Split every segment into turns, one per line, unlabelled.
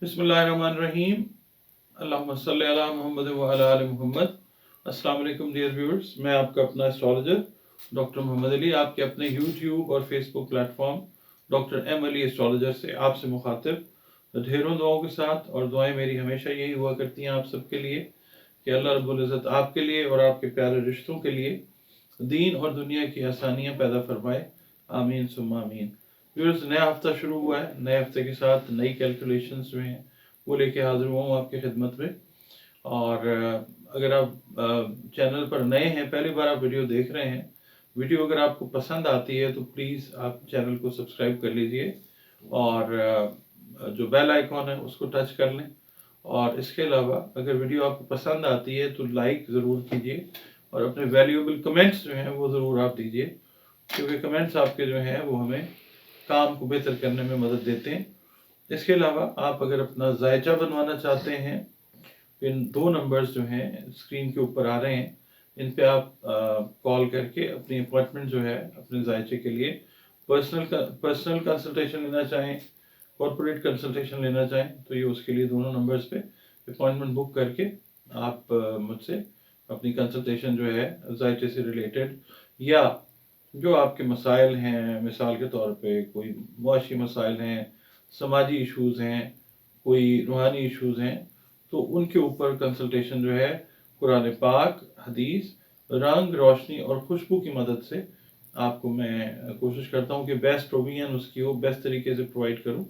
बिस्मिल्लाहिर्रहमानिर्रहीम। अल्लाहुम्मा सल्लि अला मुहम्मद व अला आलि मुहम्मद। अस्सलाम वालेकुम डियर व्यूअर्स, मैं आपका अपना एस्ट्रोलॉजर डॉक्टर मोहम्मद अली आपके अपने यूट्यूब और Facebook platform doctor M Ali astrologer से आपसे मुखातिब ढेरों दुआओं के साथ। और दुआएं मेरी हमेशा यही हुआ करती हैं आप सबके लिए कि अल्लाह रब्बुल इज़्ज़त आपके लिए और आपके प्यारे रिश्तों के लिए दीन और दुनिया की आसानियाँ पैदा फरमाए। आमीन सुम्मा आमीन। व्यूअर्स, नया हफ्ता शुरू हुआ है। नए हफ्ते के साथ नई कैलकुलेशंस जो हैं वो लेके हाजिर हुआ हूँ आपकी खिदमत में। और अगर आप चैनल पर नए हैं, पहली बार आप वीडियो देख रहे हैं, वीडियो अगर आपको पसंद आती है तो प्लीज़ आप चैनल को सब्सक्राइब कर लीजिए और जो बेल आइकॉन है उसको टच कर लें। और इसके अलावा अगर वीडियो आपको पसंद आती है तो लाइक ज़रूर कीजिए और अपने वैल्यूएबल कमेंट्स जो हैं वो ज़रूर आप दीजिए, क्योंकि कमेंट्स आपके जो हैं वो हमें काम को बेहतर करने में मदद देते हैं। इसके अलावा आप अगर अपना जायचा बनवाना चाहते हैं, इन 2 नंबर्स जो हैं स्क्रीन के ऊपर आ रहे हैं, इन पे आप कॉल करके अपनी अपॉइंटमेंट जो है अपने जायचे के लिए पर्सनल कंसल्टेशन लेना चाहें, कॉर्पोरेट कंसल्टेशन लेना चाहें, तो ये उसके लिए दोनों नंबर्स पे अपॉइंटमेंट बुक करके आप मुझसे अपनी कंसल्टेशन जो है जायचे से रिलेटेड या जो आपके मसाइल हैं, मिसाल के तौर पे कोई मुआशी मसाइल हैं, समाजी इश्यूज़ हैं, कोई रूहानी इश्यूज़ हैं, तो उनके ऊपर कंसल्टेशन जो है कुरान पाक, हदीस, रंग, रोशनी और खुशबू की मदद से आपको मैं कोशिश करता हूँ कि बेस्ट ओपिनियन उसकी हो, बेस्ट तरीके से प्रोवाइड करूँ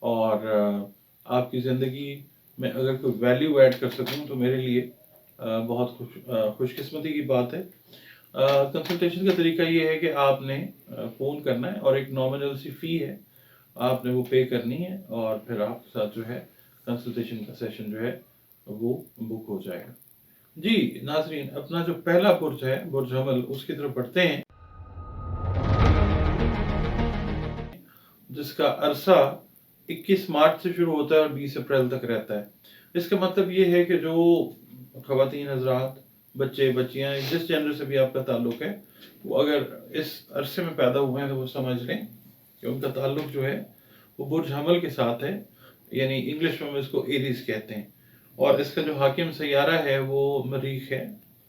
और आपकी ज़िंदगी में अगर कोई वैल्यू ऐड कर सकूँ तो मेरे लिए बहुत खुशकिस्मती की बात है। कंसल्टेशन का तरीका ये है कि आपने फ़ोन करना है और एक नॉमिनल सी फ़ी है, आपने वो पे करनी है और फिर आपके साथ जो है कंसल्टेशन का सेशन जो है वो बुक हो जाएगा। जी नाज़रीन, अपना जो पहला बुर्ज है बुर्ज हमल, उसकी तरफ बढ़ते हैं, जिसका अरसा 21 मार्च से शुरू होता है और 20 अप्रैल तक रहता है। इसका मतलब ये है कि जो ख़वातीन हज़रात, बच्चे बच्चियाँ, जिस जेंडर से भी आपका ताल्लुक़ है, वो अगर इस अरसे में पैदा हुए हैं तो वो समझ लें कि उनका ताल्लुक़ जो है वो बुर्ज हमल के साथ है, यानी इंग्लिश में हम इसको एरीज कहते हैं। और इसका जो हाकिम सैयारा है वो मरीख है,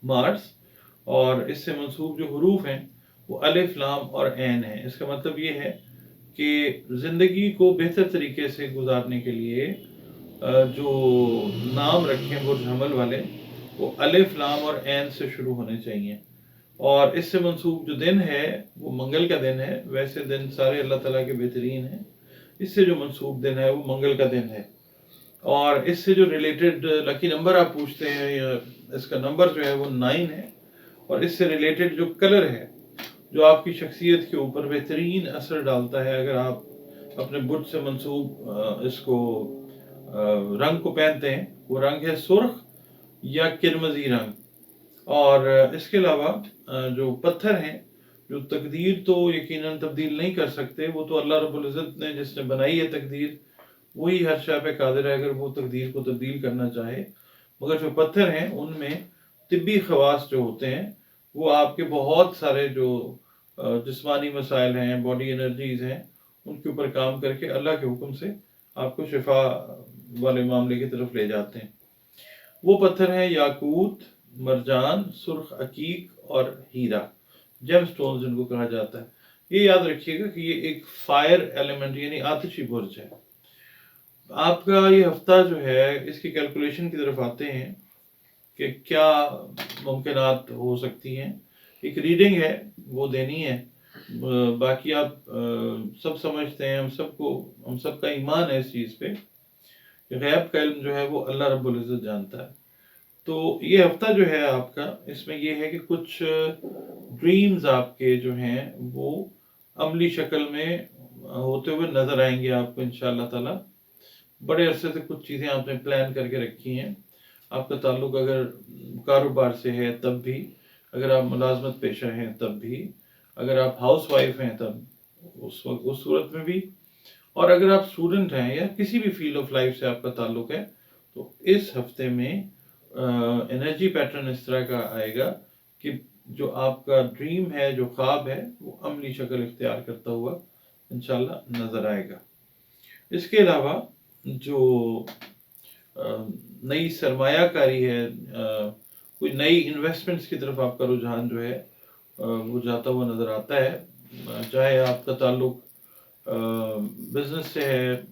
मार्स, और इससे मंसूब जो हरूफ हैं वो अलिफ, लाम और ऐन है। इसका मतलब ये है कि ज़िंदगी को बेहतर तरीके से गुजारने के लिए जो नाम रखें बुर्ज हमल वाले, वो अलिफ, लाम और ऐन से शुरू होने चाहिए। और इससे मंसूब जो दिन है वो मंगल का दिन है। वैसे दिन सारे अल्लाह ताला के बेहतरीन हैं, इससे जो मंसूब दिन है वो मंगल का दिन है। और इससे जो रिलेटेड लकी नंबर आप पूछते हैं, या इसका नंबर जो है वो 9 है। और इससे रिलेटेड जो कलर है जो आपकी शख्सियत के ऊपर बेहतरीन असर डालता है, अगर आप अपने बुर्ज से मंसूब इसको रंग को पहनते हैं, वो रंग है सुर्ख या किरमजी रंग। और इसके अलावा जो पत्थर हैं, जो तकदीर तो यकीनन तब्दील नहीं कर सकते, वो तो अल्लाह रब्बुल इज़्ज़त ने जिसने बनाई है तकदीर, वही हर शय पे कादिर है अगर वो तकदीर को तब्दील करना चाहे। मगर जो पत्थर हैं उनमें तिब्बी खवास जो होते हैं वो आपके बहुत सारे जो जिस्मानी मसाइल हैं, बॉडी एनर्जीज़ हैं, उनके ऊपर काम करके अल्लाह के हुक्म से आपको शिफा वाले मामले की तरफ ले जाते हैं। वो पत्थर हैं याकूत, मरजान, सुर्ख अकीक और हीरा, जेम स्टोन जिनको कहा जाता है। ये याद रखिएगा कि ये एक फायर एलिमेंट यानी आतिशी बुर्ज है। आपका ये हफ्ता जो है, इसकी कैलकुलेशन की तरफ आते हैं कि क्या मुमकिनात हो सकती हैं। एक रीडिंग है वो देनी है, बाकी आप सब समझते हैं, हम सबका ईमान है इस चीज़ पे कि गैब का इल्म जो है वो अल्लाह रब्बुल इज़्ज़त जानता है। तो ये हफ्ता जो है आपका, इसमें ये है कि कुछ ड्रीम्स आपके जो हैं वो अमली शक्ल में होते हुए नज़र आएंगे आपको इंशाअल्लाह ताला। बड़े अरसे से कुछ चीज़ें आपने प्लान करके रखी हैं। आपका ताल्लुक़ अगर कारोबार से है तब भी, अगर आप मुलाजमत पेशा हैं तब भी, अगर आप हाउस वाइफ हैं तब उस वक्त उस सूरत में भी, और अगर आप स्टूडेंट हैं या किसी भी फील्ड ऑफ लाइफ से आपका ताल्लुक़ है, तो इस हफ्ते में एनर्जी पैटर्न इस तरह का आएगा कि जो आपका ड्रीम है, जो ख्वाब है, वो अमली शक्ल इख्तियार करता हुआ इंशाल्लाह नज़र आएगा। इसके अलावा जो नई सरमायाकारी है, कोई नई इन्वेस्टमेंट्स की तरफ आपका रुझान जो है वो जाता हुआ नज़र आता है। चाहे आपका ताल्लुक बिजनेस से है,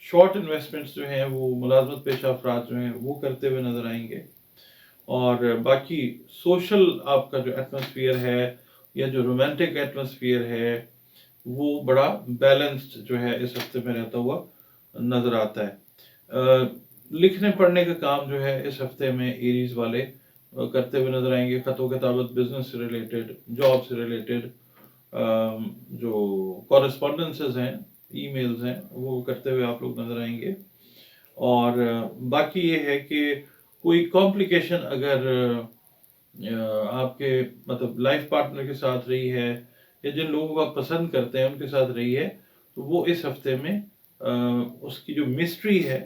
शॉर्ट इन्वेस्टमेंट्स जो हैं वो मुलाजमत पेशा अफराद जो हैं वो करते हुए नज़र आएंगे। और बाकी सोशल आपका जो एटमॉस्फेयर है या जो रोमांटिक एटमॉस्फेयर है वो बड़ा बैलेंस्ड जो है इस हफ्ते में रहता हुआ नज़र आता है। लिखने पढ़ने का काम जो है इस हफ्ते में एरीज वाले करते हुए नज़र आएंगे। ख़तों किताबत, बिजनेस से रिलेटेड, जॉब से रिलेटेड जो कॉरेस्पॉन्डेंसेस हैं, ईमेल्स हैं, वो करते हुए आप लोग नज़र आएंगे। और बाकी ये है कि कोई कॉम्प्लिकेशन अगर आपके मतलब लाइफ पार्टनर के साथ रही है या जिन लोगों को आप पसंद करते हैं उनके साथ रही है, तो वो इस हफ्ते में उसकी जो मिस्ट्री है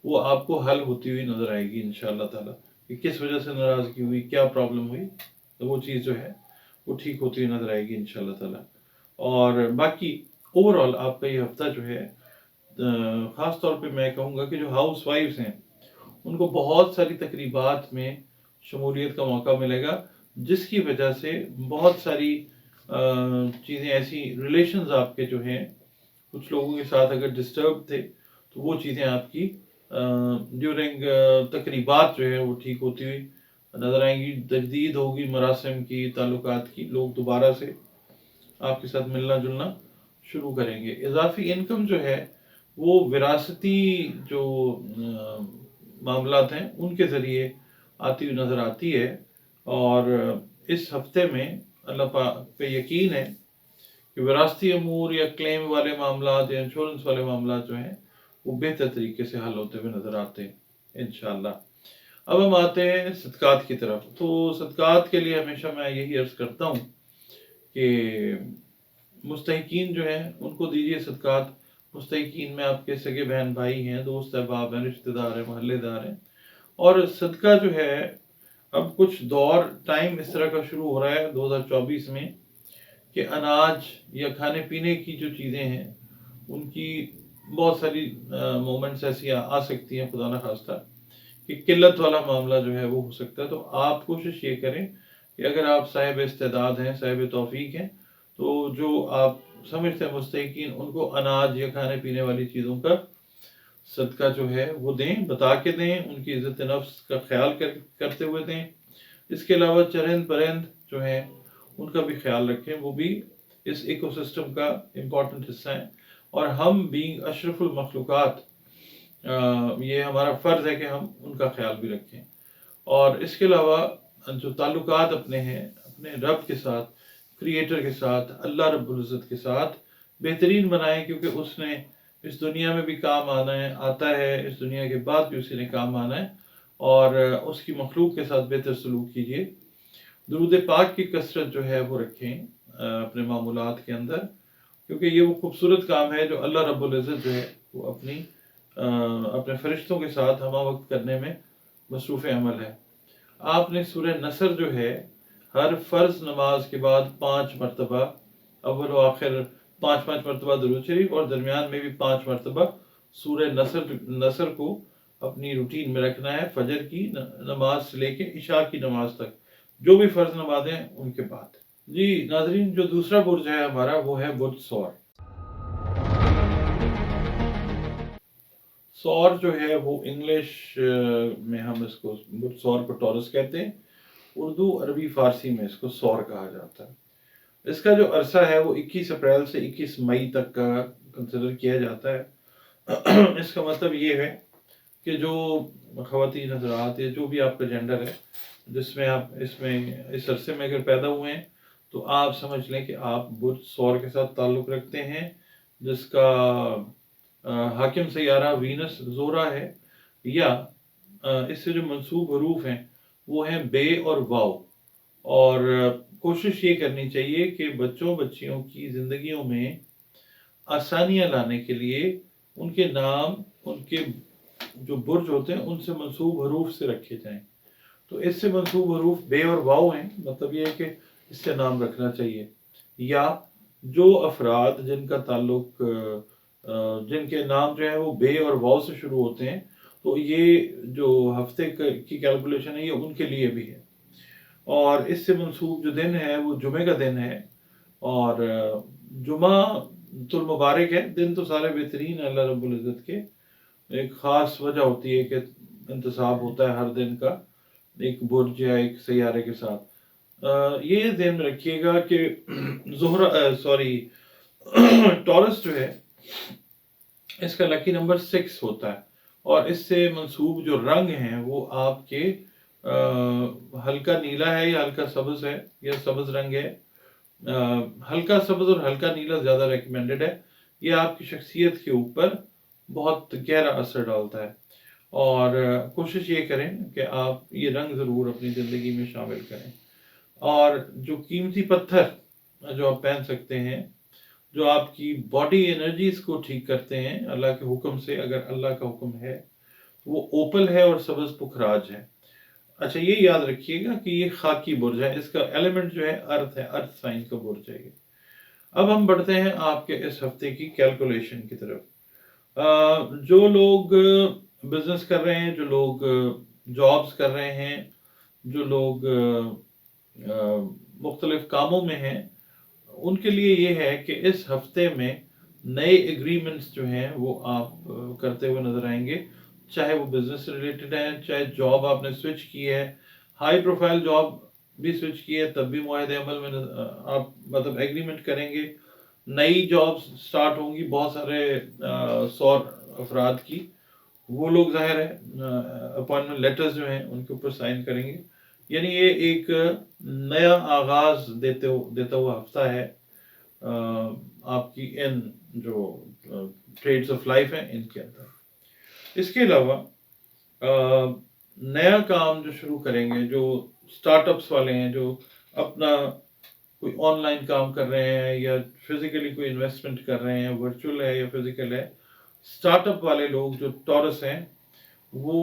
वो आपको हल होती हुई नज़र आएगी इंशाअल्लाह ताला, कि किस वजह से नाराज़गी हुई, क्या प्रॉब्लम हुई, तो वो चीज़ जो है वो ठीक होती हुई नज़र आएगी इंशाअल्लाह ताला। और बाकी ओवरऑल आपका ये हफ्ता जो है ख़ास तौर पे मैं कहूँगा कि जो हाउस वाइफ्स हैं उनको बहुत सारी तकरीबात में शमूलियत का मौका मिलेगा, जिसकी वजह से बहुत सारी चीज़ें ऐसी, रिलेशंस आपके जो हैं कुछ लोगों के साथ अगर डिस्टर्ब थे तो वो चीज़ें आपकी ड्यूरिंग तकरीबात जो है वो ठीक होती हुई नज़र आएंगी। तजदीद होगी मरासिम की, ताल्लुकात की, लोग दोबारा से आपके साथ मिलना जुलना शुरू करेंगे। इजाफी इनकम जो है वो विरासती जो मामलात हैं उनके ज़रिए आती हुई नज़र आती है। और इस हफ्ते में अल्लाह पाक पे यकीन है कि विरासती अमूर या क्लेम वाले मामलात या इंश्योरेंस वाले मामलात जो हैं वो बेहतर तरीके से हल होते हुए नज़र आते हैं इंशाअल्लाह। अब हम आते हैं सदकात की तरफ। तो सदकात के लिए हमेशा मैं यही अर्ज़ करता हूँ कि मुस्तहिकीन जो हैं उनको दीजिए सदकात। मुस्तहिकीन में आपके सगे बहन भाई हैं, दोस्त अहबाब हैं, रिश्तेदार हैं, मोहल्लेदार हैं। और सदका जो है अब कुछ दौर टाइम इस तरह का शुरू हो रहा है 2024 में कि अनाज या खाने पीने की जो चीज़ें हैं उनकी बहुत सारी मोमेंट्स ऐसी आ सकती हैं, खुदा न खास्ता, कि किल्लत वाला मामला जो है वो हो सकता है। तो आप कोशिश ये करें कि अगर आप साहिब इस्तेदाद हैं, साहिब तौफीक हैं, तो जो आप समझते हैं मुस्तहिकीन उनको अनाज या खाने पीने वाली चीज़ों का सदका जो है वो दें, बता के दें, उनकी इज़्ज़त नफ्स का ख्याल करते हुए दें। इसके अलावा चरिंद परिंद जो हैं उनका भी ख्याल रखें, वो भी इस इकोसिस्टम का इम्पॉर्टेंट हिस्सा है। और हम बीइंग अशरफुल मखलूक़ात, ये हमारा फ़र्ज़ है कि हम उनका ख्याल भी रखें। और इसके अलावा जो ताल्लुकात अपने हैं अपने रब के साथ, क्रिएटर के साथ, अल्लाह रब्बुल इज़्ज़त के साथ बेहतरीन बनाएं, क्योंकि उसने इस दुनिया में भी काम आना है, आता है, इस दुनिया के बाद भी उसी ने काम आना है। और उसकी मखलूक के साथ बेहतर सलूक कीजिए। दुरूद पाक की कसरत जो है वो रखें अपने मामूलात के अंदर, क्योंकि ये वो खूबसूरत काम है जो अल्लाह रब्बुल इज़्ज़त जो है वो अपने फरिश्तों के साथ हमा वक्त करने में मसरूफ़ अमल है। आपने सूरह नसर जो है हर फ़र्ज़ नमाज के बाद 5 मरतबा, अव्वल व आखिर 5-5 मरतबा दुरूद शरीफ, और दरमियान में भी 5 मरतबा सूरह नसर को अपनी रूटीन में रखना है। फजर की नमाज से लेके इशा की नमाज तक, जो भी फ़र्ज़ नमाज़ें हैं उनके बाद। जी नाज़रीन, जो दूसरा बुर्ज है हमारा वो है बुर्ज सौर। सौर जो है वो इंग्लिश में हम इसको बुर्ज सौर को टॉरस कहते हैं, उर्दू, अरबी, फ़ारसी में इसको सौर कहा जाता है। इसका जो अरसा है वो 21 अप्रैल से 21 मई तक का कंसिडर किया जाता है। इसका मतलब ये है कि जो ख़वातीन हज़रात या जो भी आपका जेंडर है जिसमें आप इसमें इस अरसे में अगर पैदा हुए हैं तो आप समझ लें कि आप बुर्ज सौर के साथ ताल्लुक़ रखते हैं, जिसका हाकिम सैयारा वीनस ज़ोरा है। या इससे जो मंसूब हरूफ हैं वो हैं बे और वाव। और कोशिश ये करनी चाहिए कि बच्चों बच्चियों की ज़िंदगियों में आसानियाँ लाने के लिए उनके नाम, उनके जो बुर्ज होते हैं उनसे मंसूब हरूफ से रखे जाएं। तो इससे मंसूब हरूफ बे और वाव हैं, मतलब ये है कि इससे नाम रखना चाहिए। या जो अफराद जिनका ताल्लुक جن کے نام جو ہے وہ بے اور واو سے شروع ہوتے ہیں، تو یہ جو ہفتے کی کیلکولیشن ہے یہ ان کے لیے بھی ہے، اور اس سے منسوب جو دن ہے وہ جمعے کا دن ہے، اور جمعہ تو مبارک ہے، دن تو سارے بہترین ہے اللہ رب العزت کے، ایک خاص وجہ ہوتی ہے کہ انتصاب ہوتا ہے ہر دن کا ایک برج یا ایک سیارے کے ساتھ۔ یہ ذہن میں رکھیے گا کہ ٹورس جو ہے اس کا لکی نمبر 6 ہوتا ہے، اور اس سے منسوب جو رنگ ہیں وہ آپ کے ہلکا نیلا ہے یا ہلکا سبز ہے یا سبز رنگ ہے۔ ہلکا سبز اور ہلکا نیلا زیادہ ریکمینڈڈ ہے، یہ آپ کی شخصیت کے اوپر بہت گہرا اثر ڈالتا ہے، اور کوشش یہ کریں کہ آپ یہ رنگ ضرور اپنی زندگی میں شامل کریں۔ اور جو قیمتی پتھر جو آپ پہن سکتے ہیں، جو آپ کی باڈی انرجیز کو ٹھیک کرتے ہیں اللہ کے حکم سے، اگر اللہ کا حکم ہے، وہ اوپل ہے اور سبز پکھراج ہے۔ اچھا یہ یاد رکھیے گا کہ یہ خاکی برج ہے، اس کا ایلیمنٹ جو ہے ارتھ ہے، ارتھ سائن کا برج ہے یہ۔ اب ہم بڑھتے ہیں آپ کے اس ہفتے کی کیلکولیشن کی طرف۔ جو لوگ بزنس کر رہے ہیں، جو لوگ جابز کر رہے ہیں، جو لوگ مختلف کاموں میں ہیں، ان کے لیے یہ ہے کہ اس ہفتے میں نئے ایگریمنٹس جو ہیں وہ آپ کرتے ہوئے نظر آئیں گے، چاہے وہ بزنس سے ریلیٹڈ ہیں، چاہے جاب آپ نے سوئچ کی ہے، ہائی پروفائل جاب بھی سوئچ کی ہے، تب بھی معاہدے عمل میں آپ مطلب ایگریمنٹ کریں گے۔ نئی جاب سٹارٹ ہوں گی بہت سارے 100 افراد کی، وہ لوگ ظاہر ہے اپوائنٹمنٹ لیٹرز جو ہیں ان کے اوپر سائن کریں گے، یعنی یہ ایک نیا آغاز دیتا ہوا ہفتہ ہے آپ کی ان جو ٹریڈز آف لائف ہیں ان کے اندر۔ اس کے علاوہ نیا کام جو شروع کریں گے، جو سٹارٹ اپس والے ہیں، جو اپنا کوئی آن لائن کام کر رہے ہیں یا فزیکلی کوئی انویسٹمنٹ کر رہے ہیں، ورچوئل ہے یا فزیکل ہے، سٹارٹ اپ والے لوگ جو ٹورس ہیں وہ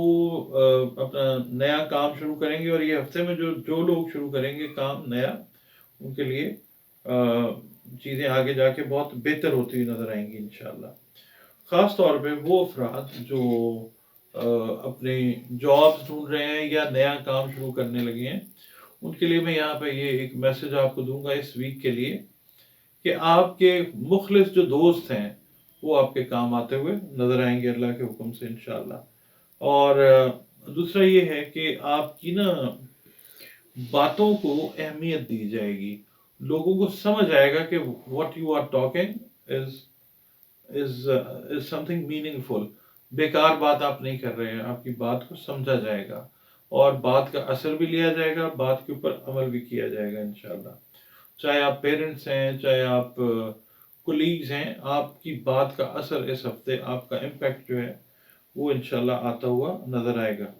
اپنا نیا کام شروع کریں گے، اور یہ ہفتے میں جو لوگ شروع کریں گے کام نیا، ان کے لیے چیزیں آگے جا کے بہت بہتر ہوتی ہوئی نظر آئیں گی انشاءاللہ۔ خاص طور پہ وہ افراد جو اپنے جابز ڈھونڈ رہے ہیں یا نیا کام شروع کرنے لگے ہیں، ان کے لیے میں یہاں پہ یہ ایک میسج آپ کو دوں گا اس ویک کے لیے کہ آپ کے مخلص جو دوست ہیں وہ آپ کے کام آتے ہوئے نظر آئیں گے اللہ کے حکم سے انشاءاللہ۔ اور دوسرا یہ ہے کہ آپ کی نا باتوں کو اہمیت دی جائے گی، لوگوں کو سمجھ آئے گا کہ what you are talking is something meaningful، بیکار بات آپ نہیں کر رہے ہیں، آپ کی بات کو سمجھا جائے گا اور بات کا اثر بھی لیا جائے گا، بات کے اوپر عمل بھی کیا جائے گا انشاءاللہ۔ چاہے آپ پیرنٹس ہیں، چاہے آپ کولیگز ہیں، آپ کی بات کا اثر اس ہفتے، آپ کا امپیکٹ جو ہے وہ انشاءاللہ آتا ہوا نظر آئے گا،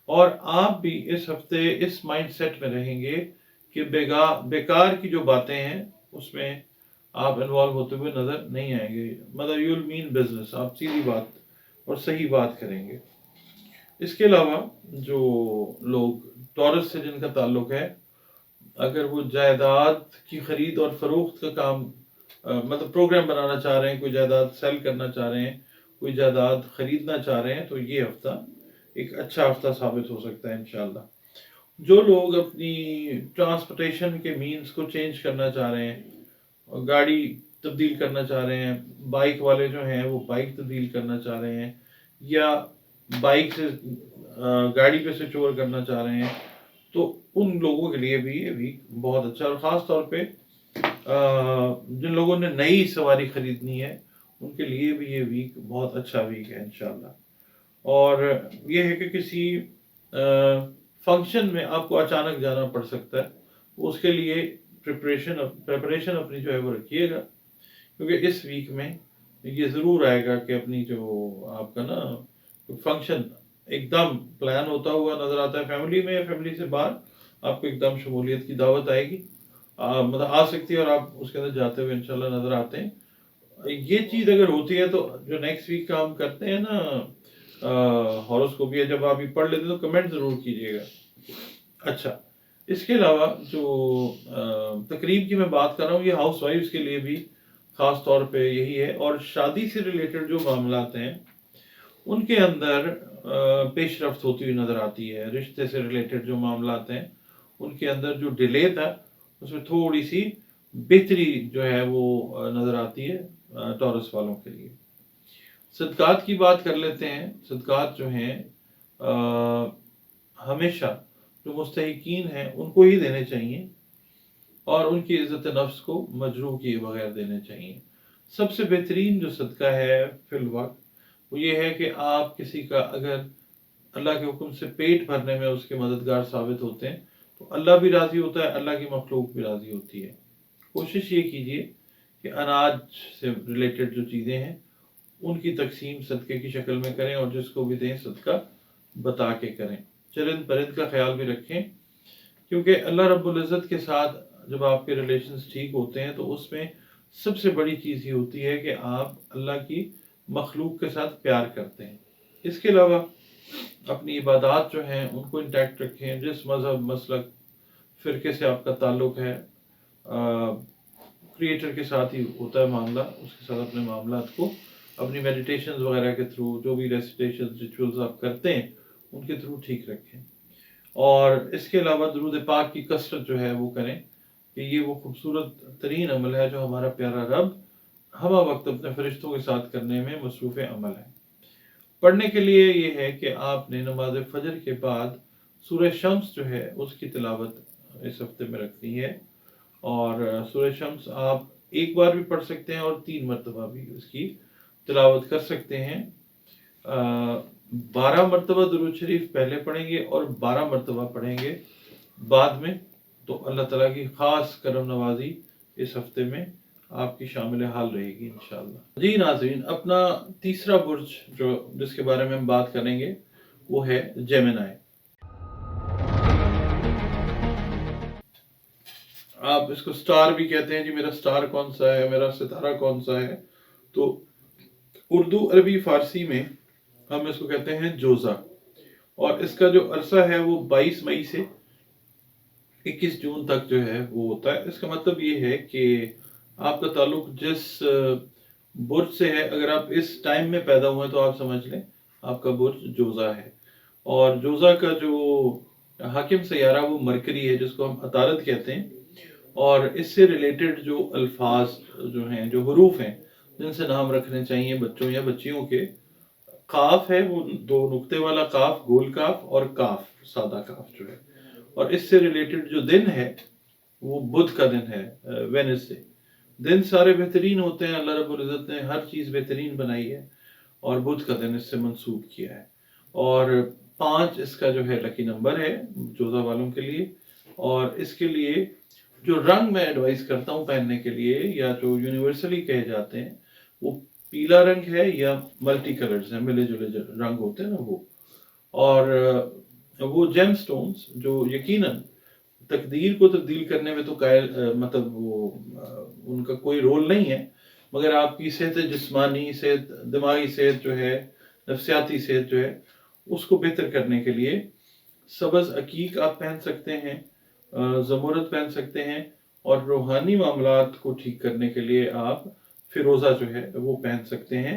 اور آپ بھی اس ہفتے اس مائنڈ سیٹ میں رہیں گے کہ بیکار کی جو باتیں ہیں اس میں آپ انوالو ہوتے ہوئے نظر نہیں آئیں گے، مطلب یو ول مین بزنس، آپ سیدھی بات اور صحیح بات کریں گے۔ اس کے علاوہ جو لوگ ٹورس سے جن کا تعلق ہے، اگر وہ جائیداد کی خرید اور فروخت کا کام مطلب پروگرام بنانا چاہ رہے ہیں، کوئی جائیداد سیل کرنا چاہ رہے ہیں، کوئی جائیداد خریدنا چاہ رہے ہیں، تو یہ ہفتہ ایک اچھا ہفتہ ثابت ہو سکتا ہے انشاءاللہ۔ جو لوگ اپنی ٹرانسپورٹیشن کے مینز کو چینج کرنا چاہ رہے ہیں، گاڑی تبدیل کرنا چاہ رہے ہیں، بائک والے جو ہیں وہ بائک تبدیل کرنا چاہ رہے ہیں، یا بائک سے گاڑی پہ سوئچ اوور کرنا چاہ رہے ہیں، تو ان لوگوں کے لیے بھی یہ ویک بہت اچھا، اور خاص طور پہ جن لوگوں نے نئی سواری خریدنی ہے ان کے لیے بھی یہ ویک بہت اچھا ویک ہے انشاءاللہ۔ اور یہ ہے کہ کسی فنکشن میں آپ کو اچانک جانا پڑ سکتا ہے، اس کے لیے پریپریشن اپنی جو ہے وہ رکھیے گا، کیونکہ اس ویک میں یہ ضرور آئے گا کہ اپنی جو آپ کا نا فنکشن ایک دم پلان ہوتا ہوا نظر آتا ہے، فیملی میں یا فیملی سے باہر آپ کو ایک دم شمولیت کی دعوت آئے گی، مطلب آ سکتی ہے، اور آپ اس کے اندر جاتے ہوئے انشاءاللہ نظر آتے ہیں۔ یہ چیز اگر ہوتی ہے تو جو نیکسٹ ویک کا ہم کرتے ہیں نا ہاروسکوپ، یا جب آپ یہ پڑھ لیتے تو کمنٹ ضرور کیجیے گا۔ اچھا، اس کے علاوہ جو تقریب کی میں بات کر رہا ہوں، یہ ہاؤس وائفز کے لیے بھی ख़ास तौर पे यही है। और शादी से रिलेटेड जो मामलात हैं उनके अंदर पेशरफ्त होती हुई नज़र आती है। रिश्ते से रिलेटेड जो मामलात हैं उनके अंदर जो डिले था उसमें थोड़ी सी बेहतरी जो है वो नज़र आती है टॉरस वालों के लिए। सदक़ात की बात कर लेते हैं। सदक़ात जो हैं हमेशा जो मुस्तहिकीन हैं उनको ही देने चाहिए और उनकी इज़्ज़त नफ्स को मजरूह किए बगैर देने चाहिए। सबसे बेहतरीन जो सदका है फिल वक्त वो ये है कि आप किसी का अगर अल्लाह के हुक्म से पेट भरने में उसके मददगार साबित होते हैं तो अल्लाह भी राज़ी होता है, अल्लाह की मखलूक भी राज़ी होती है। कोशिश ये कीजिए कि अनाज से रिलेटेड जो चीज़ें हैं उनकी तकसीम सदक़े की शक्ल में करें और जिसको भी दें सदका बता के करें। चरिंद परिंद का ख्याल भी रखें, क्योंकि अल्लाह रब्बुल इज़्ज़त के साथ जब आपके रिलेशंस ठीक होते हैं तो उसमें सबसे बड़ी चीज़ ये होती है कि आप अल्लाह की मखलूक के साथ प्यार करते हैं। इसके अलावा अपनी इबादात जो हैं उनको इंटैक्ट रखें। जिस मज़हब मसलक फ़िरके से आपका ताल्लुक़ है क्रिएटर के साथ ही होता है मामला, उसके साथ अपने मामलात को अपनी मेडिटेशंस वगैरह के थ्रू जो भी रेसिटेशंस रिचुअल्स आप करते हैं उनके थ्रू ठीक रखें। और इसके अलावा दुरूद पाक की कसरत जो है वो करें कि ये वो खूबसूरत तरीन अमल है जो हमारा प्यारा रब हमा वक्त अपने फरिश्तों के साथ करने में मसरूफ़ अमल है। पढ़ने के लिए ये है कि आपने नमाज फजर के बाद सूरह शम्स जो है उसकी तिलावत इस हफ्ते में रखनी है। और सूरह शम्स आप एक बार भी पढ़ सकते हैं और 3 मरतबा भी उसकी तिलावत कर सकते हैं। 12 मरतबा दुरूद शरीफ पहले पढ़ेंगे और 12 मरतबा पढ़ेंगे बाद में, तो अल्लाह ताला की ख़ास करम नवाजी इस हफ्ते में आपकी शामिल हाल रहेगी इंशाअल्लाह। जी नाज़रीन, अपना तीसरा बुर्ज जो जिसके बारे में हम बात करेंगे वो है जेमिनी। आप इसको स्टार भी कहते हैं जी, मेरा स्टार कौन सा है, मेरा सितारा कौन सा है। तो उर्दू, अरबी, फ़ारसी में हम इसको कहते हैं जोज़ा। और इसका जो अरसा है वो 22 मई से 21 जून तक जो है वो होता है। इसका मतलब ये है कि आपका ताल्लुक जिस बुर्ज से है, अगर आप इस टाइम में पैदा हुए तो आप समझ लें आपका बुर्ज जोज़ा है। और जोज़ा का जो हाकिम सैयारा वो मरकरी है, जिसको हम अतारद कहते हैं। और इससे रिलेटेड जो अल्फाज जो हैं, जो हरूफ हैं जिनसे नाम रखने चाहिए बच्चों या बच्चियों के, काफ है वो 2 नुक्ते वाला काफ, गोल काफ, और काफ सादा काफ जो है। और इससे रिलेटेड जो दिन है वो बुध का दिन है, वेडनेसडे। दिन सारे बेहतरीन होते हैं, अल्लाह रब्बुल इज़्ज़त ने हर चीज़ बेहतरीन बनाई है और बुध का दिन इससे मंसूब किया है। और 5 इसका जो है लकी नंबर है जोज़ा वालों के लिए। और इसके लिए जो रंग मैं एडवाइस करता हूँ पहनने के लिए, या जो यूनिवर्सली कहे जाते हैं, वो पीला रंग है या मल्टी कलर्स हैं, मिले जुले जो रंग होते हैं ना वो। और वो जेम स्टोन्स जो यकीनन तकदीर को तब्दील करने में तो मतलब वो उनका कोई रोल नहीं है, मगर आपकी सेहत जिस्मानी, सेहत दिमागी सेहत जो है, नफ्सियाती सेहत जो है, उसको बेहतर करने के लिए सब्ज़ अकीक आप पहन सकते हैं, ज़मुरद पहन सकते हैं। और रूहानी मामलात को ठीक करने के लिए आप फिरोज़ा जो है वो पहन सकते हैं।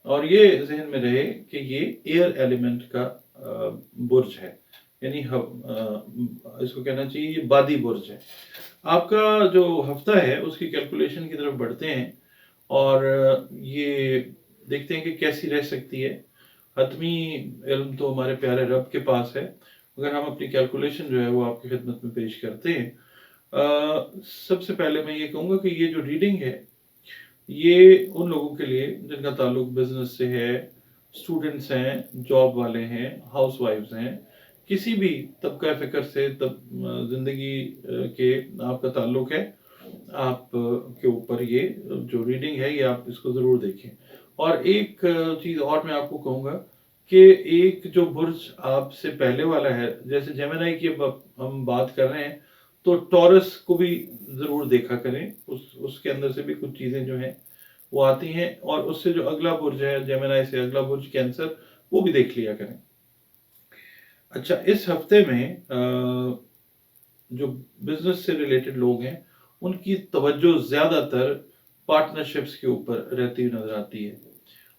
और ये जहन में रहे कि ये एयर एलिमेंट का बुर्ज है, यानी इसको कहना चाहिए ये बादी बुर्ज है। आपका जो हफ्ता है उसकी कैलकुलेशन की तरफ बढ़ते हैं और ये देखते हैं कि कैसी रह सकती है। हतमी इल्म तो हमारे प्यारे रब के पास है, अगर हम अपनी कैलकुलेशन जो है वो आपकी खिदमत में पेश करते हैं। सबसे पहले मैं ये कहूँगा कि ये जो रीडिंग है ये उन लोगों के लिए जिनका ताल्लुक बिजनेस से है, स्टूडेंट्स हैं, जॉब वाले हैं, हाउस वाइफ्स हैं, किसी भी तबका फ़िक्र से ज़िंदगी के आपका ताल्लुक है, आप के ऊपर ये जो रीडिंग है ये आप इसको ज़रूर देखें। और एक चीज़ और मैं आपको कहूँगा कि एक जो बुर्ज आपसे पहले वाला है, जैसे जेमिनी की हम बात कर रहे हैं, तो टॉरस को भी ज़रूर देखा करें। उसके अंदर से भी कुछ चीज़ें जो हैं वो आती हैं। और उससे जो अगला बुर्ज है, जेमिनी से अगला बुर्ज कैंसर, वो भी देख लिया करें। अच्छा, इस हफ्ते में जो बिजनेस से रिलेटेड लोग हैं उनकी तवज्जो ज़्यादातर पार्टनरशिप्स के ऊपर रहती हुई नजर आती है।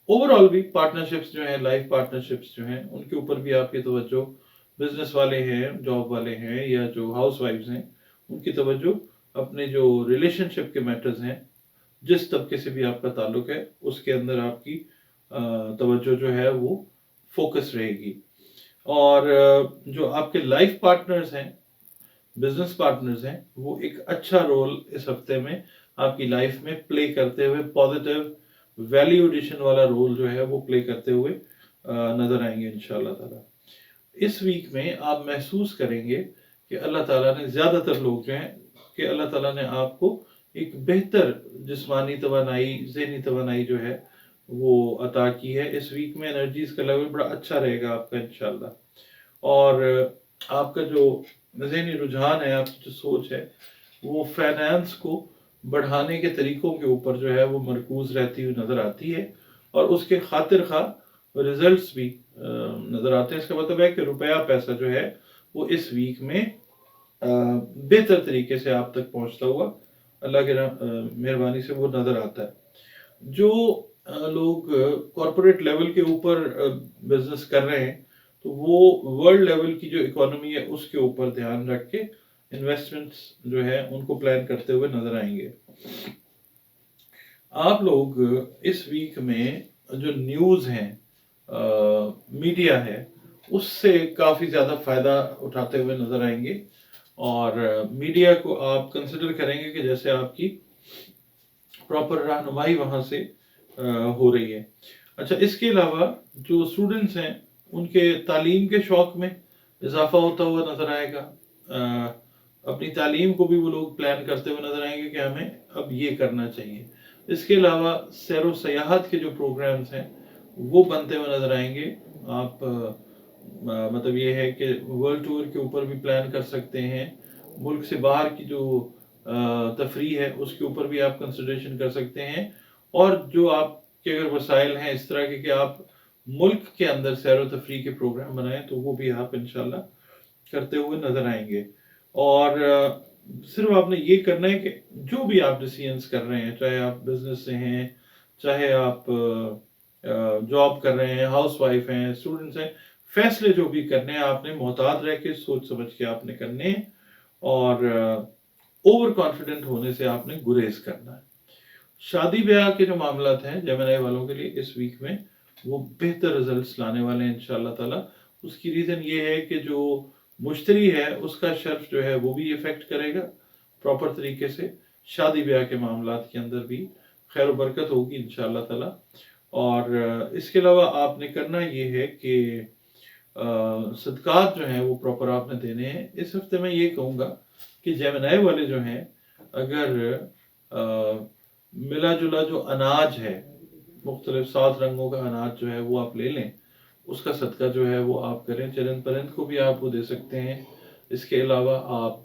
ओवरऑल भी पार्टनरशिप्स जो हैं, लाइफ पार्टनरशिप्स जो हैं, उनके ऊपर भी आपकी तवज्जो, बिजनेस वाले हैं, जॉब वाले हैं, या जो हाउस वाइफ्स हैं, उनकी तवज्जो अपने जो रिलेशनशिप के मैटर्स हैं, जिस तबके से भी आपका ताल्लुक है, उसके अंदर आपकी तवज्जो जो है वो फोकस रहेगी। और जो आपके लाइफ पार्टनर्स हैं, बिजनेस पार्टनर्स हैं, वो एक अच्छा रोल इस हफ्ते में आपकी लाइफ में प्ले करते हुए, पॉजिटिव वैल्यू एडिशन वाला रोल जो है वो प्ले करते हुए नजर आएंगे इंशाल्लाह ताला। इस वीक में आप महसूस करेंगे कि अल्लाह ताला ने, ज़्यादातर लोग जो हैं, कि अल्लाह ताला ने आपको एक बेहतर जिस्मानी तवानाई, ज़हनी तवानाई जो है वो अता की है। इस वीक में एनर्जीज का लेवल बड़ा अच्छा रहेगा आपका इंशाल्लाह। और आपका जो ज़हनी रुझान है, आपकी जो सोच है, वो फाइनेंस को बढ़ाने के तरीकों के ऊपर जो है वो मरकूज रहती हुई नज़र आती है, और उसके खातिर खा रिजल्ट्स भी नज़र आते हैं। इसका मतलब है कि रुपया पैसा जो है वो इस वीक में बेहतर तरीके से आप तक पहुंचता हुआ अल्लाह के मेहरबानी से वो नज़र आता है। जो लोग कॉरपोरेट लेवल के ऊपर बिजनेस कर रहे हैं, तो वो वर्ल्ड लेवल की जो इकोनॉमी है उसके ऊपर ध्यान रख के इन्वेस्टमेंट्स जो है उनको प्लान करते हुए नजर आएंगे। आप लोग इस वीक में जो न्यूज़ हैं, मीडिया है, उससे काफ़ी ज़्यादा फ़ायदा उठाते हुए नजर आएंगे। और मीडिया को आप कंसिडर करेंगे कि जैसे आपकी प्रॉपर रहनुमाई वहाँ से हो रही है। अच्छा, इसके अलावा जो स्टूडेंट्स हैं, उनके तालीम के शौक़ में इजाफा होता हुआ नज़र आएगा। अपनी तालीम को भी वो लोग प्लान करते हुए नज़र आएंगे कि हमें अब ये करना चाहिए। इसके अलावा सैर व सयाहत के जो प्रोग्राम्स हैं वो बनते हुए नज़र आएंगे। आप मतलब ये है कि वर्ल्ड टूर के ऊपर भी प्लान कर सकते हैं। मुल्क से बाहर की जो तफरी है उसके ऊपर भी आप कंसिडरेशन कर सकते हैं। और जो आपके अगर वसाइल हैं इस तरह के कि आप मुल्क के अंदर सैर व तफरी के प्रोग्राम बनाएं, तो वो भी आप इंशाल्लाह करते हुए नज़र आएंगे। और सिर्फ आपने ये करना है कि जो भी आप डिसीजंस कर रहे हैं, चाहे आप बिजनेस से हैं, चाहे आप जॉब कर रहे हैं, हाउस वाइफ हैं, स्टूडेंट्स हैं, फैसले जो भी करने हैं आपने मोहतात रह के सोच समझ के आपने करने हैं। और ओवर कॉन्फिडेंट होने से आपने गुरेज करना है। शादी ब्याह के जो मामलात हैं जेमिनी वालों के लिए इस वीक में वो बेहतर रिजल्ट्स लाने वाले हैं इंशाल्लाह ताला। उसकी रीज़न ये है कि जो मुश्तरी है उसका शर्फ जो है वो भी इफेक्ट करेगा प्रॉपर तरीके से। शादी ब्याह के मामलात के अंदर भी खैर बरकत होगी इंशाल्लाह ताला। और इसके अलावा आपने करना ये है कि सदकात जो हैं वो प्रॉपर आपने देने हैं। इस हफ्ते में ये कहूँगा कि जेमिनी वाले जो हैं, अगर मिला जुला जो अनाज है, मुख्तलिफ 7 रंगों का अनाज जो है वो आप ले लें, उसका सदका जो है वो आप करें। चरन परंद को भी आप वो दे सकते हैं। इसके अलावा आप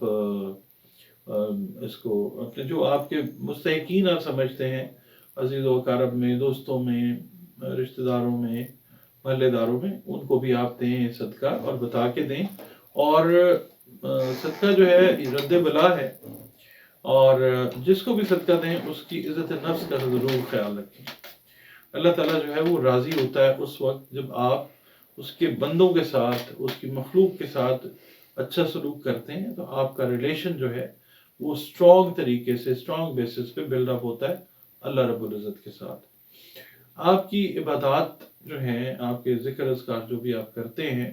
इसको अपने जो आपके मुस्तहिकीन आप समझते हैं, अजीज़ व अकारब में, दोस्तों में, रिश्तेदारों में, महल्लेदारों में, उनको भी आप दें सदका और बता के दें। और सदका जो है रद्द बला है, और जिसको भी सदका दें उसकी इज़्ज़त नफ्स का ज़रूर ख्याल रखें। अल्लाह ताला जो है वो राज़ी होता है उस वक्त जब आप उसके बंदों के साथ, उसकी मखलूक के साथ अच्छा सलूक करते हैं, तो आपका रिलेशन जो है वो स्ट्रॉन्ग तरीके से, स्ट्रॉन्ग बेसिस पे बिल्डअप होता है अल्लाह रब्बुल इज़्ज़त के साथ। आपकी इबादत जो हैं, आपके ज़िक्र अज़कार जो भी आप करते हैं,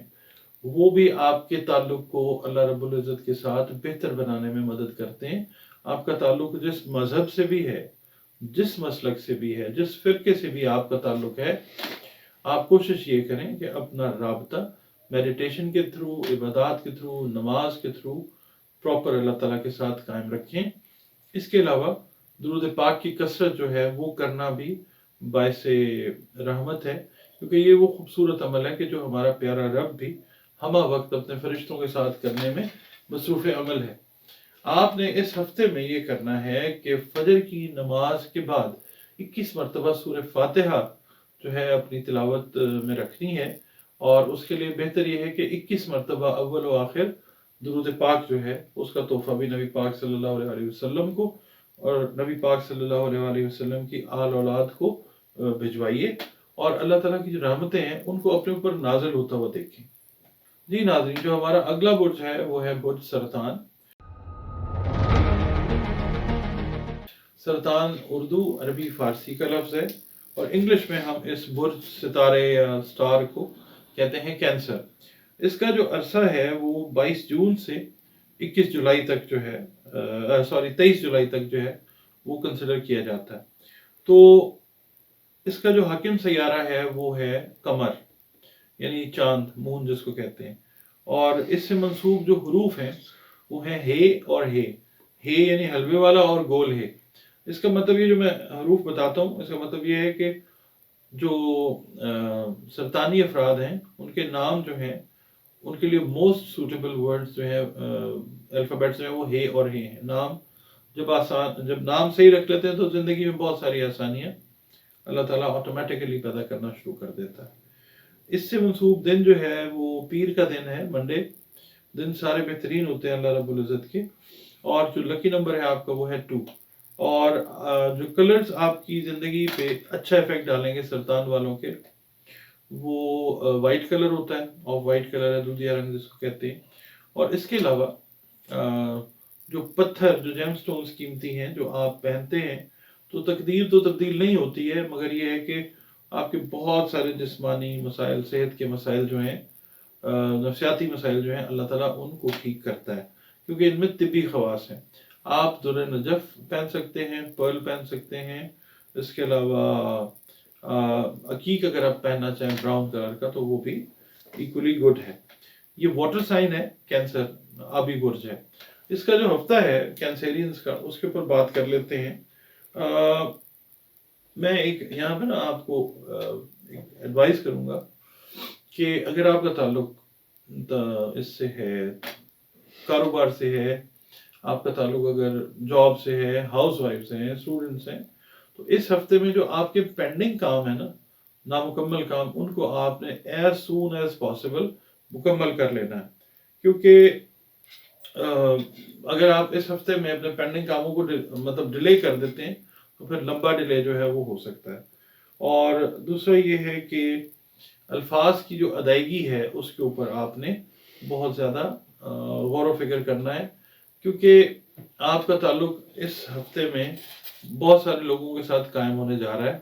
वो भी आपके ताल्लुक़ को अल्लाह रब्बुल इज़्ज़त के साथ बेहतर बनाने में मदद करते हैं। आपका ताल्लुक़ जिस मज़हब से भी है, जिस मसलक से भी है, जिस फ़िरके से भी आपका ताल्लुक़ है, आप कोशिश ये करें कि अपना राब्ता मेडिटेशन के थ्रू, इबादत के थ्रू, नमाज के थ्रू प्रॉपर अल्लाह ताला के साथ कायम रखें। इसके अलावा दुरूद पाक की कसरत जो है वो करना भी बाइसे रहमत है, क्योंकि ये वो खूबसूरत अमल है कि जो हमारा प्यारा रब भी हमा वक्त अपने फरिश्तों के साथ करने में मसरूफ़ अमल है। आपने इस हफ्ते में ये करना है कि फजर की नमाज के बाद 21 मरतबा सूरह फातिहा जो है अपनी तिलावत में रखनी है। और उसके लिए बेहतर ये है कि 21 मरतबा अव्वल व आखिर दुरूद पाक जो है उसका तोहफा भी नबी पाक सल्लल्लाहु अलैहि वसल्लम को اور نبی پاک صلی اللہ علیہ وسلم کی آل اولاد کو بھجوائیے، اور اللہ تعالیٰ کی جو رحمتیں ہیں ان کو اپنے اوپر نازل ہوتا ہوا دیکھیں۔ جی ناظرین، جو ہمارا اگلا برج ہے وہ ہے برج سرطان۔ سرطان اردو، عربی، فارسی کا لفظ ہے، اور انگلش میں ہم اس برج، ستارے یا سٹار کو کہتے ہیں کینسر۔ اس کا جو عرصہ ہے وہ 22 جون سے 21 جولائی تک جو ہے 23 جولائی تک جو ہے وہ کنسیڈر کیا جاتا ہے۔ تو اس کا جو حاکم سیارہ ہے وہ ہے قمر، یعنی چاند، مون جس کو کہتے ہیں، اور اس سے منسوب جو حروف ہیں وہ ہیں ہے اور ہے یعنی حلوے والا اور گول ہے۔ اس کا مطلب یہ جو میں حروف بتاتا ہوں، اس کا مطلب یہ ہے کہ جو سرطانی افراد ہیں ان کے نام جو ہیں ان کے لیے موسٹ سوٹیبل ورڈز جو ہیں الفابیٹس میں وہ ہے اور ہے ہیں۔ نام جب نام صحیح رکھ لیتے ہیں تو زندگی میں بہت ساری آسانیاں اللہ تعالیٰ آٹومیٹیکلی پیدا کرنا شروع کر دیتا ہے۔ اس سے منسوب دن جو ہے وہ پیر کا دن ہے، منڈے۔ دن سارے بہترین ہوتے ہیں اللہ رب العزت کے، اور جو لکی نمبر ہے آپ کا وہ ہے 2، اور جو کلرز آپ کی زندگی پہ اچھا افیکٹ ڈالیں گے سرطان والوں کے، وہ وائٹ کلر ہوتا ہے، آف وائٹ کلر ہے، دودھیا رنگ جس کو کہتے ہیں۔ اور اس کے علاوہ جو پتھر، جو جیم سٹونز قیمتی ہیں جو آپ پہنتے ہیں، تو تقدیر تو تبدیل نہیں ہوتی ہے، مگر یہ ہے کہ آپ کے بہت سارے جسمانی مسائل، صحت کے مسائل جو ہیں، نفسیاتی مسائل جو ہیں، اللہ تعالیٰ ان کو ٹھیک کرتا ہے، کیونکہ ان میں طبی خواص ہیں۔ آپ در نجف پہن سکتے ہیں، پرل پہن سکتے ہیں، اس کے علاوہ عقیق اگر آپ پہننا چاہیں براؤن کلر کا تو وہ بھی ایکولی گڈ ہے۔ یہ واٹر سائن ہے، کینسر آبی برج ہے۔ اس کا جو ہفتہ ہے کینسیرینز کا، اس کے اوپر بات کر لیتے ہیں۔ میں ایک یہاں پہ نا آپ کو ایڈوائز کروں گا کہ اگر آپ کا تعلق اس سے ہے، کاروبار سے ہے، آپ کا تعلق اگر جاب سے ہے، ہاؤس وائف سے ہیں، اسٹوڈنٹس ہیں، تو اس ہفتے میں جو آپ کے پینڈنگ کام ہے نا، نامکمل کام، ان کو آپ نے ایز سون ایز پاسبل مکمل کر لینا ہے، کیونکہ اگر آپ اس ہفتے میں اپنے پینڈنگ کاموں کو مطلب ڈیلے کر دیتے ہیں تو پھر لمبا ڈیلے جو ہے وہ ہو سکتا ہے۔ اور دوسرا یہ ہے کہ الفاظ کی جو ادائیگی ہے اس کے اوپر آپ نے بہت زیادہ غور و فکر کرنا ہے، کیونکہ آپ کا تعلق اس ہفتے میں بہت سارے لوگوں کے ساتھ قائم ہونے جا رہا ہے،